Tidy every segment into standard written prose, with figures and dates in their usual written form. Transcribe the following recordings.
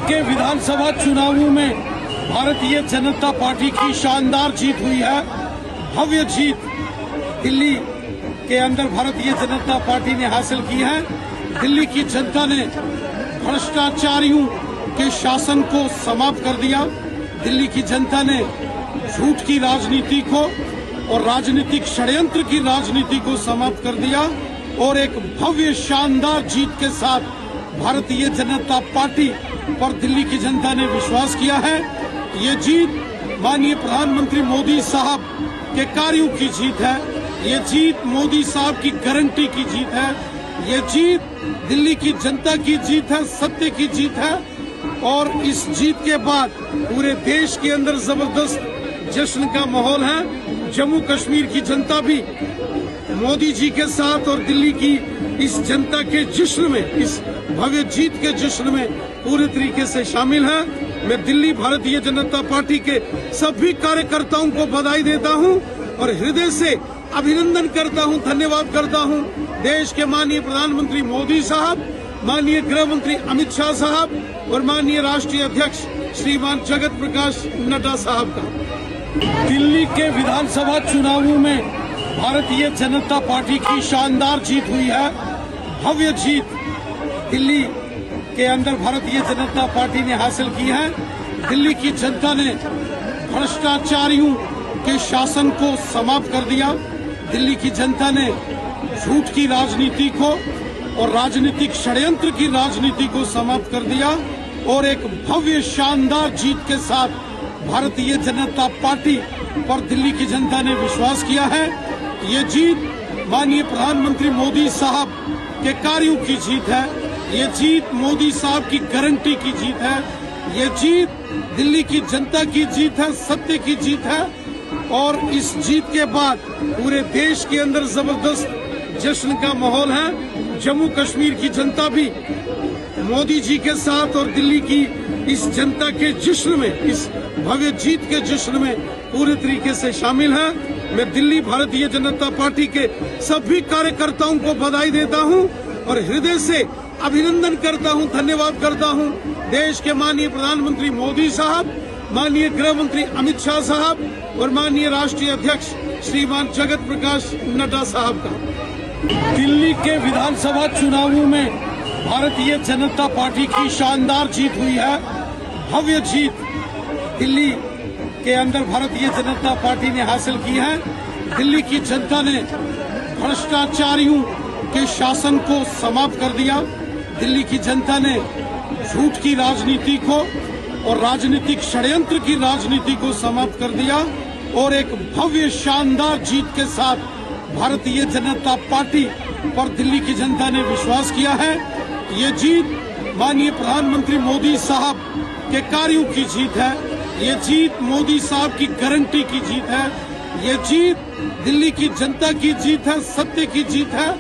के विधानसभा चुनावों में भारतीय जनता पार्टी की शानदार जीत हुई है, भव्य जीत दिल्ली के अंदर भारतीय जनता पार्टी ने हासिल की है। दिल्ली की जनता ने भ्रष्टाचारियों के शासन को समाप्त कर दिया। दिल्ली की जनता ने झूठ की राजनीति को और राजनीतिक षड्यंत्र की राजनीति को समाप्त कर दिया और एक भव्य शानदार जीत के साथ भारतीय जनता पार्टी पर दिल्ली की जनता ने विश्वास किया है। ये जीत माननीय प्रधानमंत्री मोदी साहब के कार्यों की जीत है। ये जीत मोदी साहब की गारंटी की जीत है। ये जीत दिल्ली की जनता की जीत है, सत्य की जीत है। और इस जीत के बाद पूरे देश के अंदर जबरदस्त जश्न का माहौल है। जम्मू कश्मीर की जनता भी मोदी जी के साथ और दिल्ली की इस जनता के जश्न में, इस भव्य जीत के जश्न में पूरे तरीके से शामिल है। मैं दिल्ली भारतीय जनता पार्टी के सभी कार्यकर्ताओं को बधाई देता हूं और हृदय से अभिनंदन करता हूं, धन्यवाद करता हूं देश के माननीय प्रधानमंत्री मोदी साहब, माननीय गृह मंत्री अमित शाह साहब और माननीय राष्ट्रीय अध्यक्ष श्रीमान जगत प्रकाश नड्डा साहब का। दिल्ली के विधानसभा चुनावों में भारतीय जनता पार्टी की शानदार जीत हुई है, भव्य जीत दिल्ली के अंदर भारतीय जनता पार्टी ने हासिल की है। दिल्ली की जनता ने भ्रष्टाचारियों के शासन को समाप्त कर दिया। दिल्ली की जनता ने झूठ की राजनीति को और राजनीतिक षड्यंत्र की राजनीति को समाप्त कर दिया और एक भव्य शानदार जीत के साथ भारतीय जनता पार्टी पर दिल्ली की जनता ने विश्वास किया है। ये जीत माननीय प्रधानमंत्री मोदी साहब के कार्यों की जीत है। ये जीत मोदी साहब की गारंटी की जीत है। ये जीत दिल्ली की जनता की जीत है, सत्य की जीत है। और इस जीत के बाद पूरे देश के अंदर जबरदस्त जश्न का माहौल है। जम्मू कश्मीर की जनता भी मोदी जी के साथ और दिल्ली की इस जनता के जश्न में, इस भव्य जीत के जश्न में पूरे तरीके से शामिल है। मैं दिल्ली भारतीय जनता पार्टी के सभी कार्यकर्ताओं को बधाई देता हूं और हृदय से अभिनंदन करता हूं, धन्यवाद करता हूं देश के माननीय प्रधानमंत्री मोदी साहब, माननीय गृह मंत्री अमित शाह साहब और माननीय राष्ट्रीय अध्यक्ष श्रीमान जगत प्रकाश नड्डा साहब का। दिल्ली के विधानसभा चुनावों में भारतीय जनता पार्टी की शानदार जीत हुई है, भव्य जीत दिल्ली के अंदर भारतीय जनता पार्टी ने हासिल की है। दिल्ली की जनता ने भ्रष्टाचारियों के शासन को समाप्त कर दिया। दिल्ली की जनता ने झूठ की राजनीति को और राजनीतिक षड्यंत्र की राजनीति को समाप्त कर दिया और एक भव्य शानदार जीत के साथ भारतीय जनता पार्टी पर दिल्ली की जनता ने विश्वास किया है। ये जीत माननीय प्रधानमंत्री मोदी साहब के कार्यों की जीत है। ये जीत मोदी साहब की गारंटी की जीत है। ये जीत दिल्ली की जनता की जीत है, सत्य की जीत है।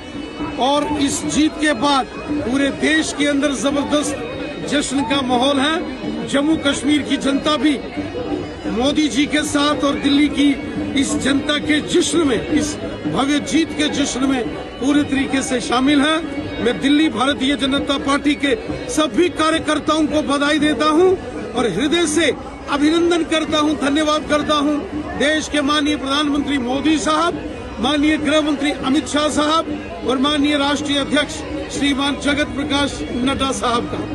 और इस जीत के बाद पूरे देश के अंदर जबरदस्त जश्न का माहौल है। जम्मू कश्मीर की जनता भी मोदी जी के साथ और दिल्ली की इस जनता के जश्न में, इस भव्य जीत के जश्न में पूरे तरीके से शामिल है। मैं दिल्ली भारतीय जनता पार्टी के सभी कार्यकर्ताओं को बधाई देता हूं और हृदय से अभिनंदन करता हूं, धन्यवाद करता हूं देश के माननीय प्रधानमंत्री मोदी साहब, माननीय गृह मंत्री अमित शाह साहब और माननीय राष्ट्रीय अध्यक्ष श्रीमान जगत प्रकाश नड्डा साहब का।